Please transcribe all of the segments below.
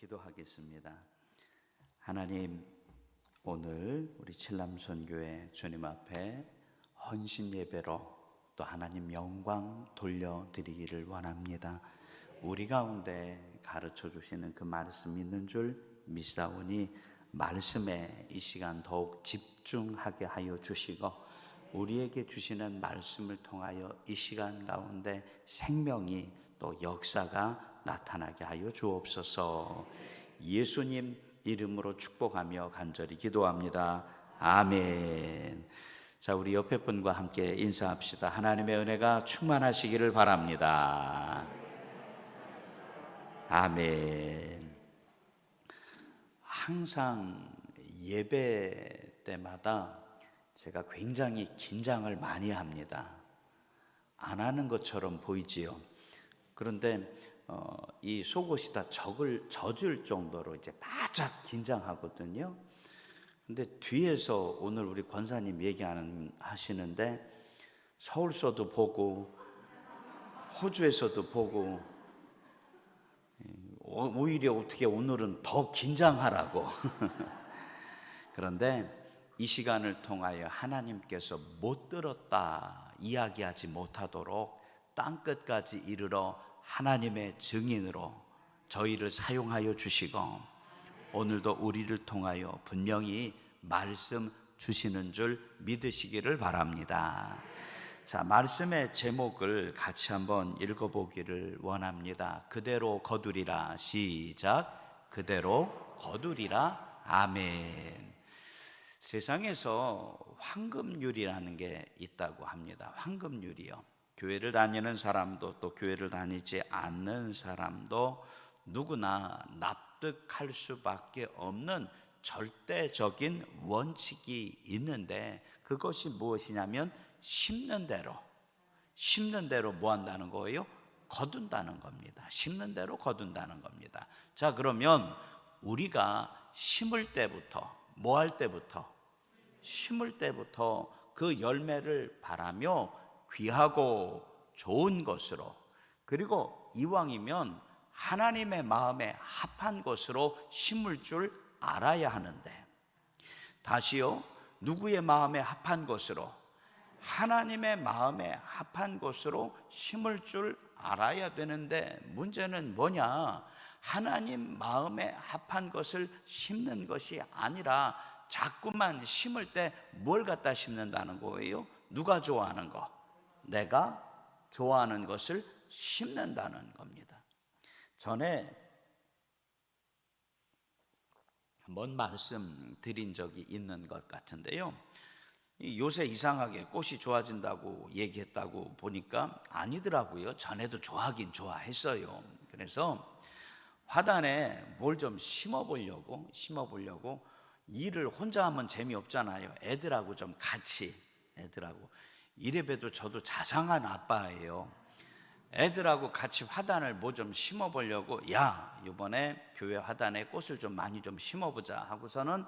기도하겠습니다. 하나님, 오늘 우리 칠남선교회 주님 앞에 헌신 예배로 또 하나님 영광 돌려드리기를 원합니다. 우리 가운데 가르쳐 주시는 그 말씀 있는 줄 믿사오니 말씀에 이 시간 더욱 집중하게 하여 주시고 우리에게 주시는 말씀을 통하여 이 시간 가운데 생명이 또 역사가 나타나게 하여 주옵소서. 예수님 이름으로 축복하며 간절히 기도합니다. 아멘. 자, 우리 옆에 분과 함께 인사합시다. 하나님의 은혜가 충만하시기를 바랍니다. 아멘. 항상 예배 때마다 제가 굉장히 긴장을 많이 합니다. 안 하는 것처럼 보이지요. 그런데 이 속옷이 다 젖을 정도로 이제 바짝 긴장하거든요. 근데 뒤에서 오늘 우리 권사님 하시는데 서울서도 보고 호주에서도 보고 오히려 어떻게 오늘은 더 긴장하라고. 그런데 이 시간을 통하여 하나님께서 못 들었다 이야기하지 못하도록 땅끝까지 이르러 하나님의 증인으로 저희를 사용하여 주시고 오늘도 우리를 통하여 분명히 말씀 주시는 줄 믿으시기를 바랍니다. 자, 말씀의 제목을 같이 한번 읽어보기를 원합니다. 그대로 거두리라. 시작. 그대로 거두리라. 아멘. 세상에서 황금률이라는 게 있다고 합니다. 황금률이요. 교회를 다니는 사람도 또 교회를 다니지 않는 사람도 누구나 납득할 수밖에 없는 절대적인 원칙이 있는데 그것이 무엇이냐면 심는 대로 뭐 한다는 거예요? 거둔다는 겁니다. 심는 대로 거둔다는 겁니다. 자, 그러면 우리가 심을 때부터 뭐 할 때부터? 심을 때부터 그 열매를 바라며 귀하고 좋은 것으로 그리고 이왕이면 하나님의 마음에 합한 것으로 심을 줄 알아야 하는데 다시요, 누구의 마음에 합한 것으로? 하나님의 마음에 합한 것으로 심을 줄 알아야 되는데 문제는 뭐냐? 하나님 마음에 합한 것을 심는 것이 아니라 자꾸만 심을 때 뭘 갖다 심는다는 거예요? 누가 좋아하는 거? 내가 좋아하는 것을 심는다는 겁니다. 전에 한번 말씀 드린 적이 있는 것 같은데요, 요새 이상하게 꽃이 좋아진다고 얘기했다고 보니까 아니더라고요. 전에도 좋아하긴 좋아했어요. 그래서 화단에 뭘 좀 심어보려고 일을 혼자 하면 재미없잖아요. 애들하고 좀 같이 이래봬도 저도 자상한 아빠예요. 애들하고 같이 화단을 뭐 좀 심어보려고 야, 이번에 교회 화단에 꽃을 좀 많이 좀 심어보자 하고서는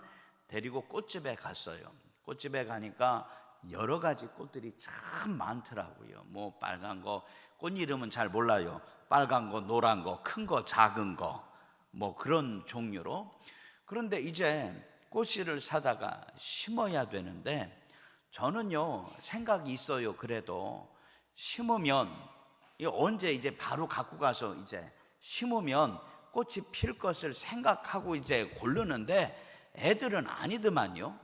데리고 꽃집에 갔어요. 꽃집에 가니까 여러 가지 꽃들이 참 많더라고요. 뭐 빨간 거, 꽃 이름은 잘 몰라요. 빨간 거, 노란 거, 큰 거, 작은 거, 뭐 그런 종류로. 그런데 이제 꽃씨를 사다가 심어야 되는데 저는요 생각이 있어요. 그래도 심으면 언제 이제 바로 갖고 가서 이제 심으면 꽃이 필 것을 생각하고 이제 고르는데 애들은 아니더만요.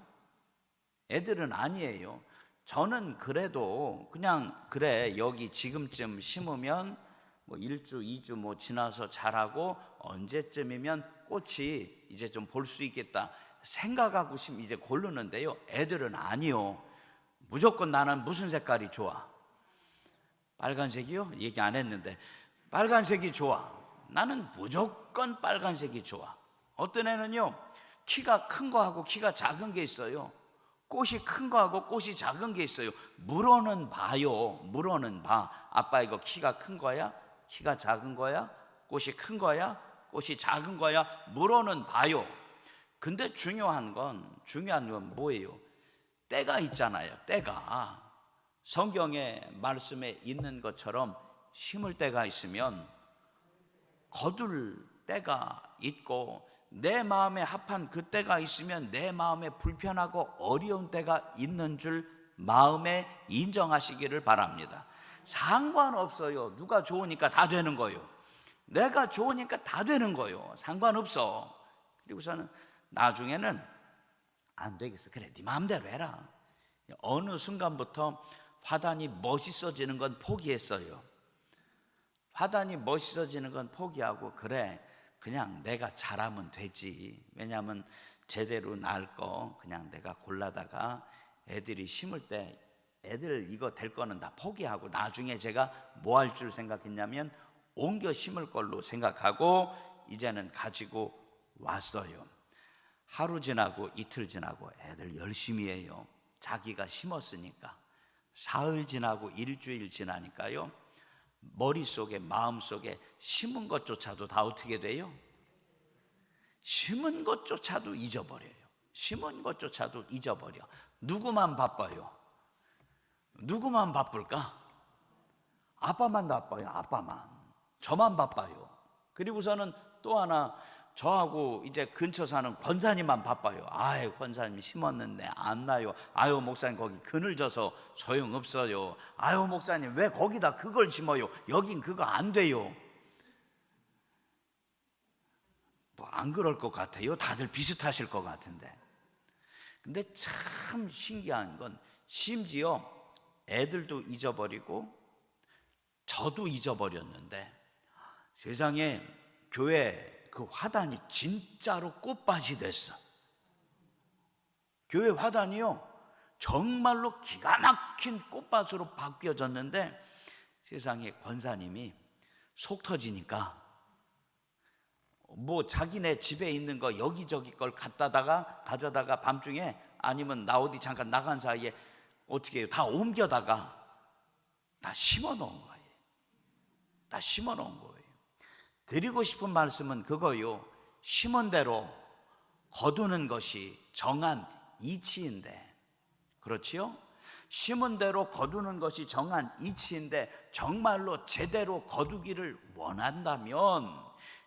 애들은 아니에요. 저는 그래도 그냥 그래 여기 지금쯤 심으면 뭐 1주 2주 뭐 지나서 자라고 언제쯤이면 꽃이 이제 좀 볼 수 있겠다 생각하고 이제 고르는데요. 애들은 아니요. 무조건 나는 무슨 색깔이 좋아? 빨간색이요? 얘기 안 했는데 빨간색이 좋아. 나는 무조건 빨간색이 좋아. 어떤 애는요 키가 큰 거하고 키가 작은 게 있어요. 꽃이 큰 거하고 꽃이 작은 게 있어요. 물어는 봐요. 물어는 봐. 아빠 이거 키가 큰 거야? 키가 작은 거야? 꽃이 큰 거야? 꽃이 작은 거야? 물어는 봐요. 근데 중요한 건 뭐예요? 때가 있잖아요. 때가 성경의 말씀에 있는 것처럼 심을 때가 있으면 거둘 때가 있고 내 마음에 합한 그 때가 있으면 내 마음에 불편하고 어려운 때가 있는 줄 마음에 인정하시기를 바랍니다. 상관없어요. 누가 좋으니까 다 되는 거예요. 내가 좋으니까 다 되는 거예요. 상관없어. 그리고서는 나중에는 안 되겠어. 그래, 네 마음대로 해라. 어느 순간부터 화단이 멋있어지는 건 포기했어요. 화단이 멋있어지는 건 포기하고 그래, 그냥 내가 잘하면 되지. 왜냐하면 제대로 낳을 거 그냥 내가 골라다가 애들이 심을 때 애들 이거 될 거는 다 포기하고 나중에 제가 뭐 할 줄 생각했냐면 옮겨 심을 걸로 생각하고 이제는 가지고 왔어요. 하루 지나고 이틀 지나고 애들 열심히 해요. 자기가 심었으니까. 사흘 지나고 일주일 지나니까요, 머릿속에 마음속에 심은 것조차도 다 어떻게 돼요? 심은 것조차도 잊어버려요. 심은 것조차도 잊어버려. 누구만 바빠요? 누구만 바쁠까? 아빠만 바빠요. 아빠만. 저만 바빠요. 그리고서는 또 하나, 저하고 이제 근처 사는 권사님만 바빠요. 아유, 권사님 심었는데 안 나요. 아유, 목사님 거기 그늘 져서 소용없어요. 아유, 목사님 왜 거기다 그걸 심어요? 여긴 그거 안 돼요. 뭐 안 그럴 것 같아요. 다들 비슷하실 것 같은데. 근데 참 신기한 건 심지어 애들도 잊어버리고 저도 잊어버렸는데 세상에 교회 그 화단이 진짜로 꽃밭이 됐어. 교회 화단이요, 정말로 기가 막힌 꽃밭으로 바뀌어졌는데 세상에 권사님이 속 터지니까 뭐 자기네 집에 있는 거 여기저기 걸 가져다가 밤중에 아니면 나 어디 잠깐 나간 사이에 어떻게 해요? 다 옮겨다가 다 심어 놓은 거예요. 다 심어 놓은 거예요. 드리고 싶은 말씀은 그거요, 심은 대로 거두는 것이 정한 이치인데, 그렇지요? 심은 대로 거두는 것이 정한 이치인데 정말로 제대로 거두기를 원한다면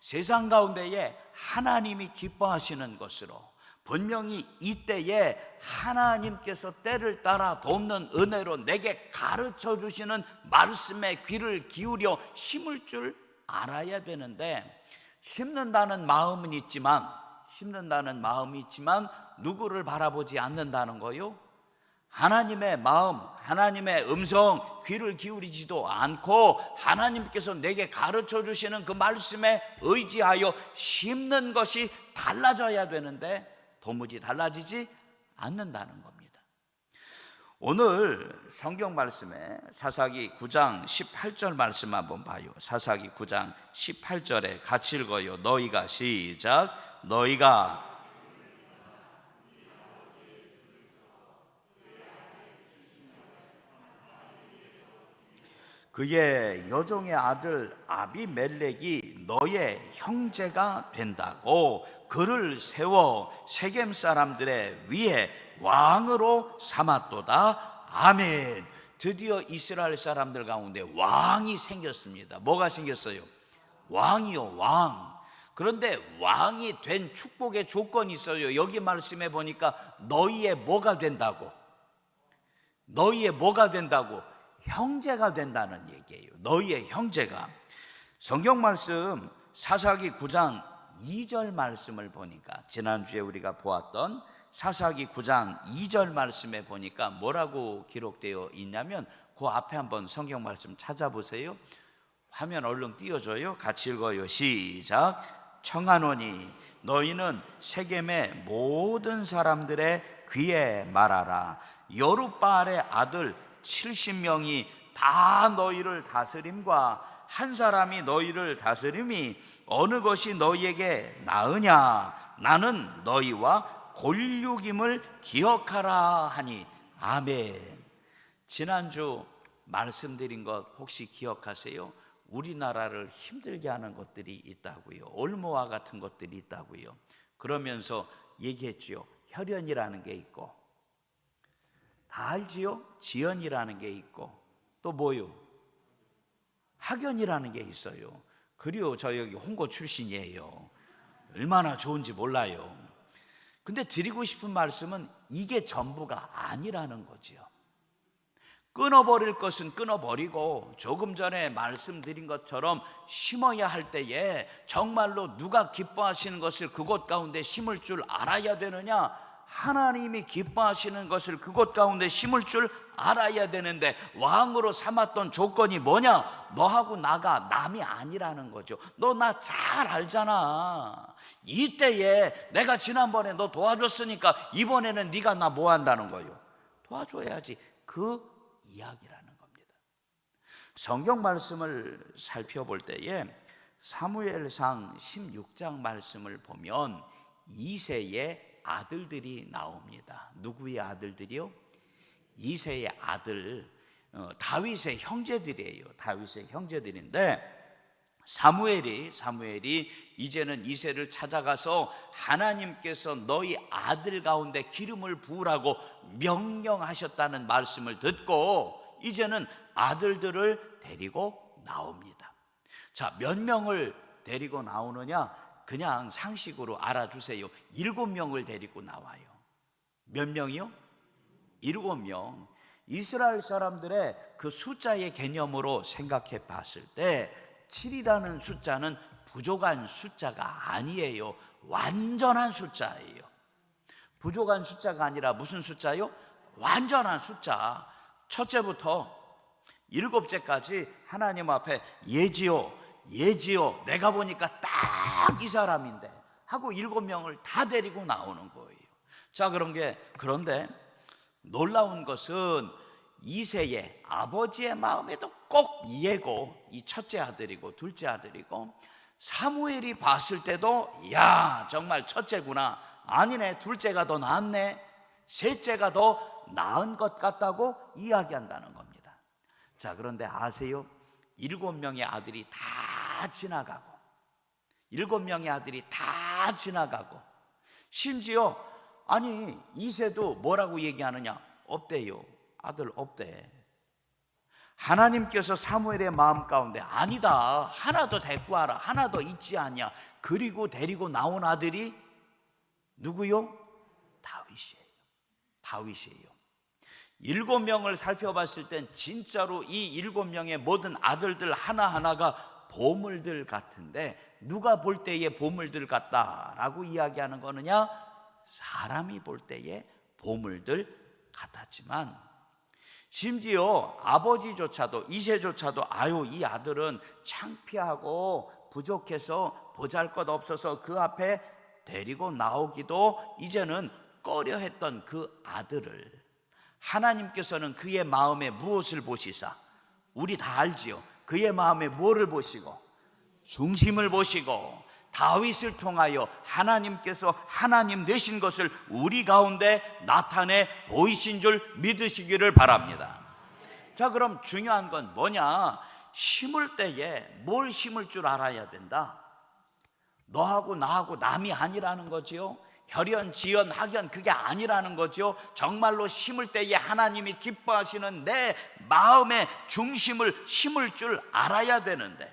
세상 가운데에 하나님이 기뻐하시는 것으로 분명히 이때에 하나님께서 때를 따라 돕는 은혜로 내게 가르쳐 주시는 말씀에 귀를 기울여 심을 줄 알아야 되는데, 심는다는 마음이 있지만 누구를 바라보지 않는다는 거요. 하나님의 마음, 하나님의 음성 귀를 기울이지도 않고 하나님께서 내게 가르쳐 주시는 그 말씀에 의지하여 심는 것이 달라져야 되는데 도무지 달라지지 않는다는 겁니다. 오늘 성경 말씀에 사사기 9장 18절 말씀 한번 봐요. 사사기 9장 18절에 같이 읽어요. 너희가 시작. 너희가 그의 여종의 아들 아비멜렉이 너의 형제가 된다고 그를 세워 세겜 사람들의 위에 왕으로 삼았도다. 아멘. 드디어 이스라엘 사람들 가운데 왕이 생겼습니다. 뭐가 생겼어요? 왕이요, 왕. 그런데 왕이 된 축복의 조건이 있어요. 여기 말씀해 보니까 너희의 뭐가 된다고? 너희의 뭐가 된다고? 형제가 된다는 얘기예요. 너희의 형제가. 성경 말씀 사사기 9장 2절 말씀을 보니까, 지난주에 우리가 보았던 사사기 9장 2절 말씀에 보니까 뭐라고 기록되어 있냐면, 그 앞에 한번 성경 말씀 찾아보세요. 화면 얼른 띄워줘요. 같이 읽어요. 시작. 청하노니 너희는 세겜의 모든 사람들의 귀에 말하라. 여룻바알의 아들 70명이 다 너희를 다스림과 한 사람이 너희를 다스림이 어느 것이 너희에게 나으냐? 나는 너희와 골육임을 기억하라 하니. 아멘. 지난주 말씀드린 것 혹시 기억하세요? 우리나라를 힘들게 하는 것들이 있다고요. 올모와 같은 것들이 있다고요. 그러면서 얘기했지요. 혈연이라는 게 있고, 다 알지요? 지연이라는 게 있고, 또 뭐요? 학연이라는 게 있어요. 그리고 저 여기 홍고 출신이에요. 얼마나 좋은지 몰라요. 근데 드리고 싶은 말씀은 이게 전부가 아니라는 거지요. 끊어버릴 것은 끊어버리고 조금 전에 말씀드린 것처럼 심어야 할 때에 정말로 누가 기뻐하시는 것을 그곳 가운데 심을 줄 알아야 되느냐? 하나님이 기뻐하시는 것을 그곳 가운데 심을 줄 알아야 되는데, 왕으로 삼았던 조건이 뭐냐? 너하고 나가 남이 아니라는 거죠. 너 나 잘 알잖아. 이때에 내가 지난번에 너 도와줬으니까 이번에는 네가 나 뭐 한다는 거예요? 도와줘야지. 그 이야기라는 겁니다. 성경 말씀을 살펴볼 때에 사무엘상 16장 말씀을 보면 이새의 아들들이 나옵니다. 누구의 아들들이요? 이새의 아들, 다윗의 형제들이에요. 다윗의 형제들인데 사무엘이 이제는 이새를 찾아가서 하나님께서 너희 아들 가운데 기름을 부으라고 명령하셨다는 말씀을 듣고 이제는 아들들을 데리고 나옵니다. 자, 몇 명을 데리고 나오느냐? 그냥 상식으로 알아주세요. 7명을 데리고 나와요. 몇 명이요? 7명. 이스라엘 사람들의 그 숫자의 개념으로 생각해 봤을 때 7이라는 숫자는 부족한 숫자가 아니에요. 완전한 숫자예요. 부족한 숫자가 아니라 무슨 숫자요? 완전한 숫자. 첫째부터 7째까지 하나님 앞에 예지요 내가 보니까 딱 이 사람인데 하고 7명을 다 데리고 나오는 거예요. 자, 그런데 놀라운 것은 이새의 아버지의 마음에도 꼭 이해고, 이 첫째 아들이고 둘째 아들이고, 사무엘이 봤을 때도 야, 정말 첫째구나, 아니네, 둘째가 더 낫네, 셋째가 더 나은 것 같다고 이야기한다는 겁니다. 자, 그런데 아세요? 7명의 아들이 다 지나가고 7명의 아들이 다 지나가고 심지어 아니 이새도 뭐라고 얘기하느냐? 없대요. 아들 없대. 하나님께서 사무엘의 마음 가운데 아니다, 하나 더 데리고 와라, 하나 더 있지 않냐. 그리고 데리고 나온 아들이 누구요? 다윗이에요. 7명을 살펴봤을 땐 진짜로 이 7명의 모든 아들들 하나하나가 보물들 같은데, 누가 볼 때에 보물들 같다라고 이야기하는 거느냐? 사람이 볼 때에 보물들 같았지만 심지어 아버지조차도, 이새조차도 아유, 이 아들은 창피하고 부족해서 보잘것없어서 그 앞에 데리고 나오기도 이제는 꺼려했던 그 아들을 하나님께서는 그의 마음에 무엇을 보시사? 우리 다 알지요. 그의 마음에 무엇을 보시고? 중심을 보시고 다윗을 통하여 하나님께서 하나님 되신 것을 우리 가운데 나타내 보이신 줄 믿으시기를 바랍니다. 자, 그럼 중요한 건 뭐냐? 심을 때에 뭘 심을 줄 알아야 된다. 너하고 나하고 남이 아니라는 거지요. 혈연, 지연, 학연, 그게 아니라는 거죠. 정말로 심을 때에 하나님이 기뻐하시는 내 마음의 중심을 심을 줄 알아야 되는데,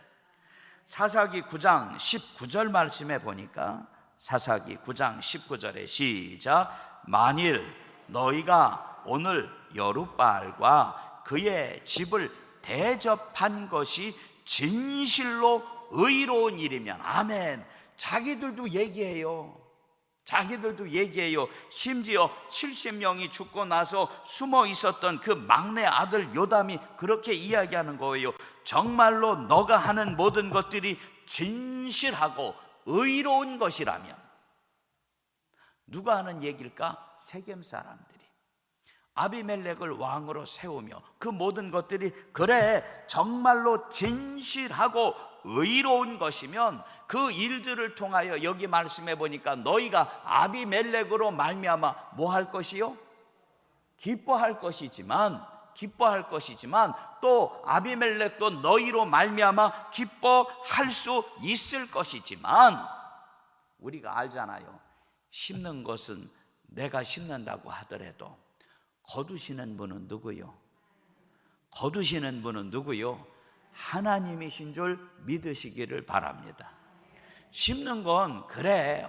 사사기 9장 19절 말씀에 보니까, 사사기 9장 19절에 시작. 만일 너희가 오늘 여룻바알과 그의 집을 대접한 것이 진실로 의로운 일이면, 아멘. 자기들도 얘기해요. 심지어 70명이 죽고 나서 숨어 있었던 그 막내 아들 요담이 그렇게 이야기하는 거예요. 정말로 너가 하는 모든 것들이 진실하고 의로운 것이라면. 누가 하는 얘기일까? 세겜 사람들이 아비멜렉을 왕으로 세우며 그 모든 것들이 그래 정말로 진실하고 의로운 것이면 그 일들을 통하여 여기 말씀해 보니까 너희가 아비멜렉으로 말미암아 뭐 할 것이요? 기뻐할 것이지만 또 아비멜렉도 너희로 말미암아 기뻐할 수 있을 것이지만, 우리가 알잖아요. 심는 것은 내가 심는다고 하더라도 거두시는 분은 누구요? 하나님이신 줄 믿으시기를 바랍니다. 심는 건 그래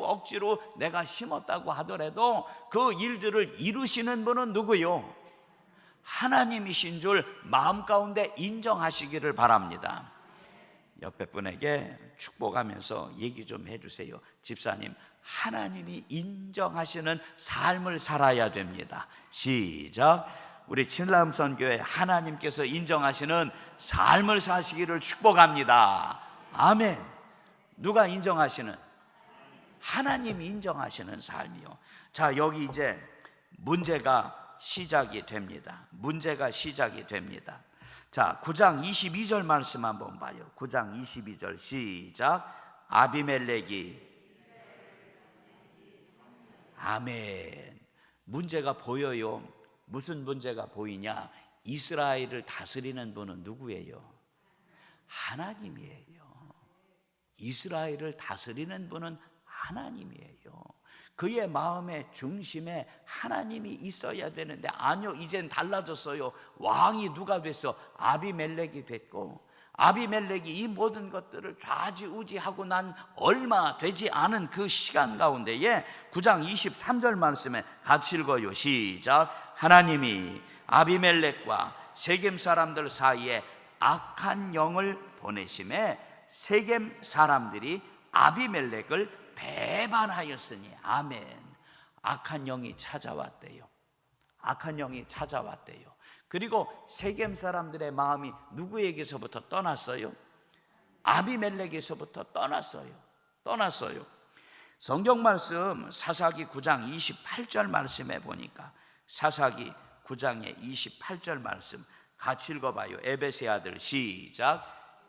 억지로 내가 심었다고 하더라도 그 일들을 이루시는 분은 누구요? 하나님이신 줄 마음 가운데 인정하시기를 바랍니다. 옆에 분에게 축복하면서 얘기 좀 해주세요. 집사님, 하나님이 인정하시는 삶을 살아야 됩니다. 시작. 우리 친람선교회 하나님께서 인정하시는 삶을 사시기를 축복합니다. 아멘. 누가 인정하시는? 하나님이 인정하시는 삶이요. 자, 여기 이제 문제가 시작이 됩니다. 문제가 시작이 됩니다. 자, 9장 22절 말씀 한번 봐요. 9장 22절 시작. 아비멜렉이 아멘. 문제가 보여요. 무슨 문제가 보이냐? 이스라엘을 다스리는 분은 누구예요? 하나님이에요. 이스라엘을 다스리는 분은 하나님이에요. 그의 마음의 중심에 하나님이 있어야 되는데 아니요, 이젠 달라졌어요. 왕이 누가 됐어? 아비멜렉이 됐고, 아비멜렉이 이 모든 것들을 좌지우지하고 난 얼마 되지 않은 그 시간 가운데에 9장 23절 말씀에 같이 읽어요. 시작. 하나님이 아비멜렉과 세겜 사람들 사이에 악한 영을 보내심에 세겜 사람들이 아비멜렉을 배반하였으니 아멘. 악한 영이 찾아왔대요. 악한 영이 찾아왔대요. 그리고 세겜 사람들의 마음이 누구에게서부터 떠났어요? 아비멜렉에서부터 떠났어요. 성경 말씀 사사기 9장 28절 말씀에 보니까 사사기 9장의 28절 말씀 같이 읽어봐요. 에베세 아들 시작.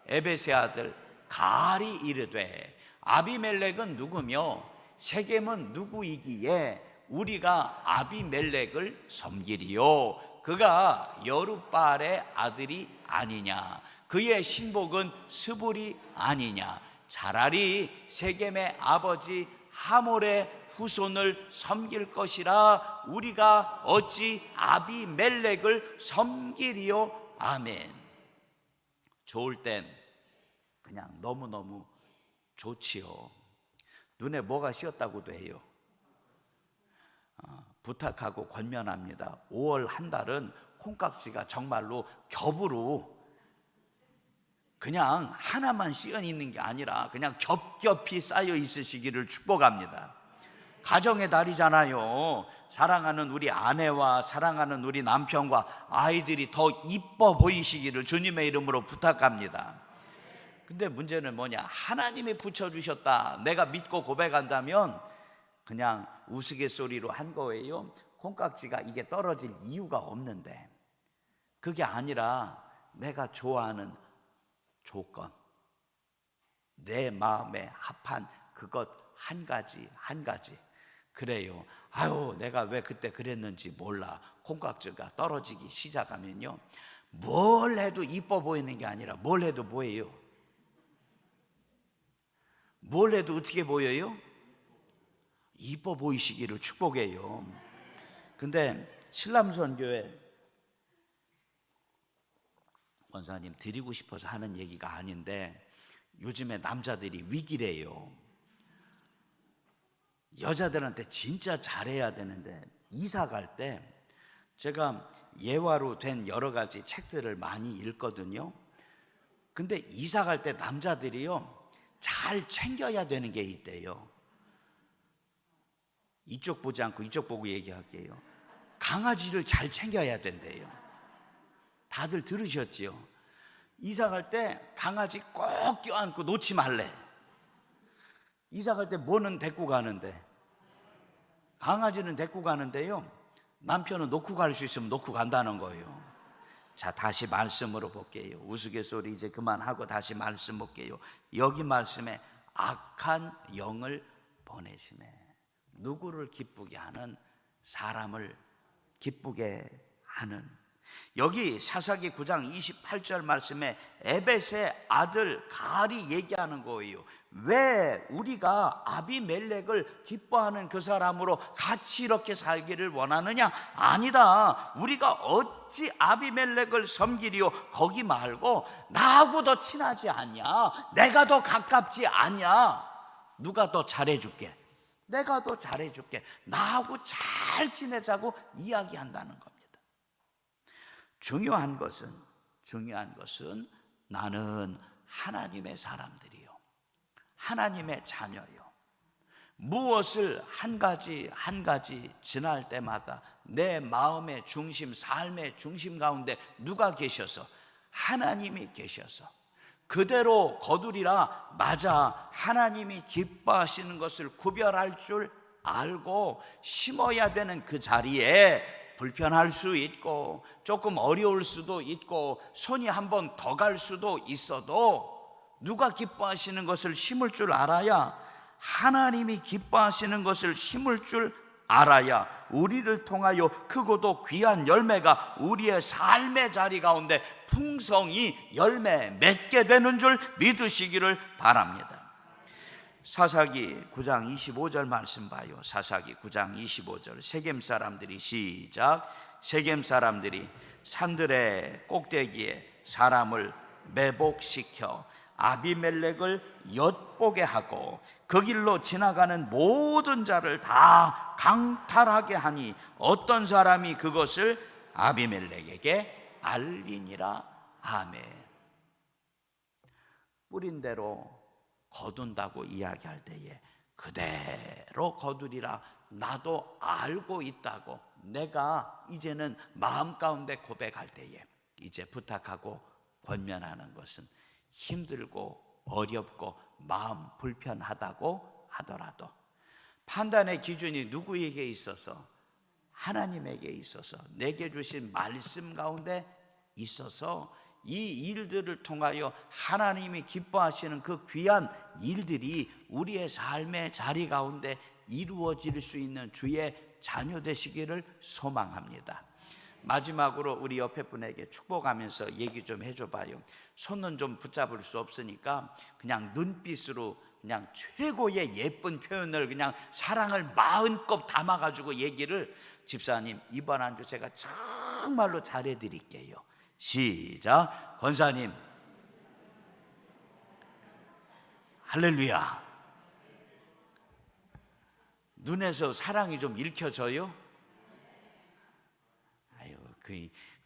에베세 아들 갈이 이르되 아비멜렉은 누구며 세겜은 누구이기에 우리가 아비멜렉을 섬기리요? 그가 여룻바알의 아들이 아니냐? 그의 신복은 스불이 아니냐? 차라리 세겜의 아버지 하몰의 후손을 섬길 것이라 우리가 어찌 아비멜렉을 섬기리요? 아멘. 좋을 땐 그냥 너무너무 좋지요. 눈에 뭐가 씌었다고도 해요. 부탁하고 권면합니다. 5월 한 달은 콩깍지가 정말로 겹으로 그냥 하나만 씌어 있는 게 아니라 그냥 겹겹이 쌓여 있으시기를 축복합니다. 가정의 달이잖아요. 사랑하는 우리 아내와 사랑하는 우리 남편과 아이들이 더 이뻐 보이시기를 주님의 이름으로 부탁합니다. 근데 문제는 뭐냐? 하나님이 붙여주셨다. 내가 믿고 고백한다면 그냥 우스갯소리로 한 거예요. 콩깍지가 이게 떨어질 이유가 없는데 그게 아니라 내가 좋아하는 조건, 내 마음에 합한 그것 한 가지 그래요. 아유, 내가 왜 그때 그랬는지 몰라. 콩깍지가 떨어지기 시작하면요, 뭘 해도 이뻐 보이는 게 아니라 뭘 해도 뭐예요? 뭘 해도 어떻게 보여요? 이뻐 보이시기를 축복해요. 근데 신람선교회 원사님 드리고 싶어서 하는 얘기가 아닌데 요즘에 남자들이 위기래요. 여자들한테 진짜 잘해야 되는데 이사 갈 때 제가 예화로 된 여러 가지 책들을 많이 읽거든요. 근데 이사 갈 때 남자들이요, 잘 챙겨야 되는 게 있대요. 이쪽 보지 않고 이쪽 보고 얘기할게요. 강아지를 잘 챙겨야 된대요. 다들 들으셨지요? 이사 갈 때 강아지 꼭 껴안고 놓지 말래. 이사 갈 때 뭐는 데리고 가는데, 강아지는 데리고 가는데요, 남편은 놓고 갈 수 있으면 놓고 간다는 거예요. 자, 다시 말씀으로 볼게요. 우스갯소리 이제 그만하고 다시 말씀 볼게요. 여기 말씀에 악한 영을 보내심에 누구를 기쁘게 하는? 사람을 기쁘게 하는. 여기 사사기 9장 28절 말씀에 에벳의 아들 갈이 얘기하는 거예요. 왜 우리가 아비멜렉을 기뻐하는 그 사람으로 같이 이렇게 살기를 원하느냐? 아니다. 우리가 어찌 아비멜렉을 섬기리요? 거기 말고 나하고 더 친하지 않냐? 내가 더 가깝지 않냐? 누가 더 잘해줄게? 내가 더 잘해줄게. 나하고 잘 지내자고 이야기한다는 겁니다. 중요한 것은 나는 하나님의 사람들이요, 하나님의 자녀요. 무엇을 한 가지 지날 때마다 내 마음의 중심, 삶의 중심 가운데 누가 계셔서? 하나님이 계셔서 그대로 거두리라. 맞아, 하나님이 기뻐하시는 것을 구별할 줄 알고 심어야 되는 그 자리에 불편할 수 있고 조금 어려울 수도 있고 손이 한 번 더 갈 수도 있어도 누가 기뻐하시는 것을 심을 줄 알아야, 하나님이 기뻐하시는 것을 심을 줄 알아야 우리를 통하여 크고도 귀한 열매가 우리의 삶의 자리 가운데 풍성히 열매 맺게 되는 줄 믿으시기를 바랍니다. 사사기 9장 25절 말씀 봐요. 사사기 9장 25절. 세겜 사람들이, 시작. 세겜 사람들이 산들의 꼭대기에 사람을 매복시켜 아비멜렉을 엿보게 하고 그 길로 지나가는 모든 자를 다 강탈하게 하니 어떤 사람이 그것을 아비멜렉에게 알리니라. 아멘. 뿌린 대로 거둔다고 이야기할 때에 그대로 거두리라. 나도 알고 있다고 내가 이제는 마음 가운데 고백할 때에, 이제 부탁하고 권면하는 것은 힘들고 어렵고 마음 불편하다고 하더라도 판단의 기준이 누구에게 있어서? 하나님에게 있어서, 내게 주신 말씀 가운데 있어서 이 일들을 통하여 하나님이 기뻐하시는 그 귀한 일들이 우리의 삶의 자리 가운데 이루어질 수 있는 주의 자녀 되시기를 소망합니다. 마지막으로 우리 옆에 분에게 축복하면서 얘기 좀 해줘 봐요. 손은 좀 붙잡을 수 없으니까 그냥 눈빛으로 그냥 최고의 예쁜 표현을, 그냥 사랑을 마음껏 담아가지고 얘기를, 집사님 이번 한 주 제가 정말로 잘해드릴게요. 시작. 권사님 할렐루야. 눈에서 사랑이 좀 읽혀져요? 아유,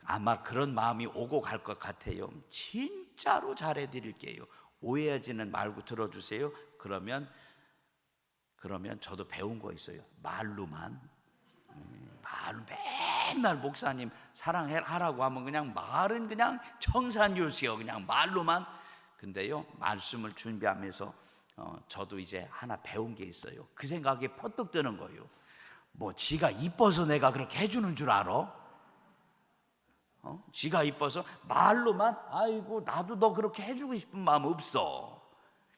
아마 그런 마음이 오고 갈 것 같아요. 진짜로 잘해드릴게요. 오해하지는 말고 들어주세요. 그러면 저도 배운 거 있어요. 말로만 맨날 목사님 사랑하라고 하면 그냥 말은 그냥 청산유수요. 그냥 말로만. 근데요, 말씀을 준비하면서 저도 이제 하나 배운 게 있어요. 그 생각이 퍼뜩 드는 거예요. 뭐 지가 이뻐서 내가 그렇게 해주는 줄 알아? 지가 이뻐서 말로만 아이고 나도 너 그렇게 해주고 싶은 마음 없어.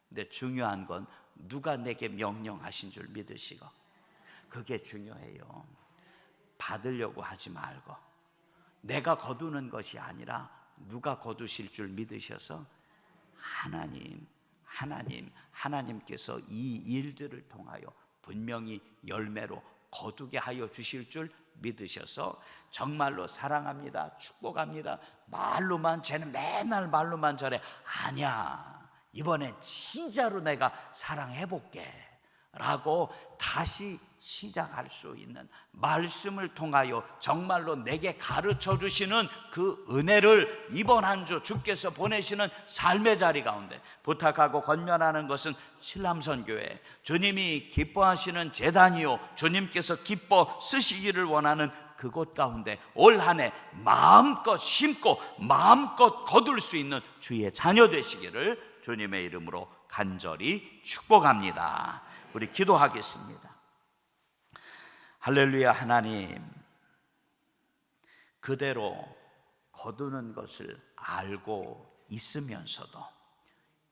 근데 중요한 건 누가 내게 명령하신 줄 믿으시고, 그게 중요해요. 받으려고 하지 말고 내가 거두는 것이 아니라 누가 거두실 줄 믿으셔서 하나님께서 이 일들을 통하여 분명히 열매로 거두게 하여 주실 줄 믿으셔서 정말로 사랑합니다, 축복합니다, 말로만, 쟤는 맨날 말로만 저래. 아니야, 이번엔 진짜로 내가 사랑해볼게 라고 다시 시작할 수 있는 말씀을 통하여 정말로 내게 가르쳐 주시는 그 은혜를 이번 한 주 주께서 보내시는 삶의 자리 가운데 부탁하고 권면하는 것은 신람선교회, 주님이 기뻐하시는 제단이요, 주님께서 기뻐 쓰시기를 원하는 그곳 가운데 올 한 해 마음껏 심고 마음껏 거둘 수 있는 주의 자녀 되시기를 주님의 이름으로 간절히 축복합니다. 우리 기도하겠습니다. 할렐루야. 하나님, 그대로 거두는 것을 알고 있으면서도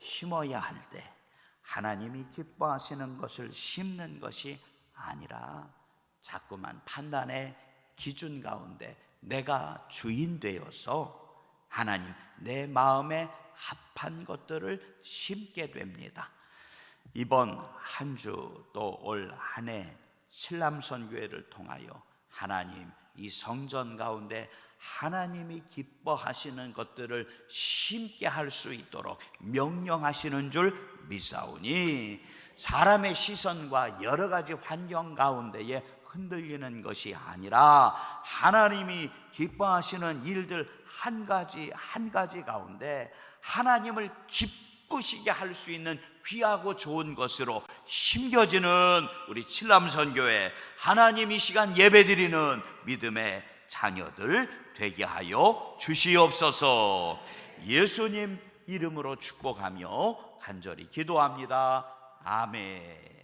심어야 할 때 하나님이 기뻐하시는 것을 심는 것이 아니라 자꾸만 판단의 기준 가운데 내가 주인 되어서 하나님 내 마음에 합한 것들을 심게 됩니다. 이번 한 주 또 올 한 해 칠남선교회를 통하여 하나님 이 성전 가운데 하나님이 기뻐하시는 것들을 심게 할 수 있도록 명령하시는 줄 믿사오니 사람의 시선과 여러 가지 환경 가운데에 흔들리는 것이 아니라 하나님이 기뻐하시는 일들 한 가지 한 가지 가운데 하나님을 기쁘시게 할 수 있는 귀하고 좋은 것으로 심겨지는 우리 칠남선교회 하나님 이 시간 예배드리는 믿음의 자녀들 되게 하여 주시옵소서. 예수님 이름으로 축복하며 간절히 기도합니다. 아멘.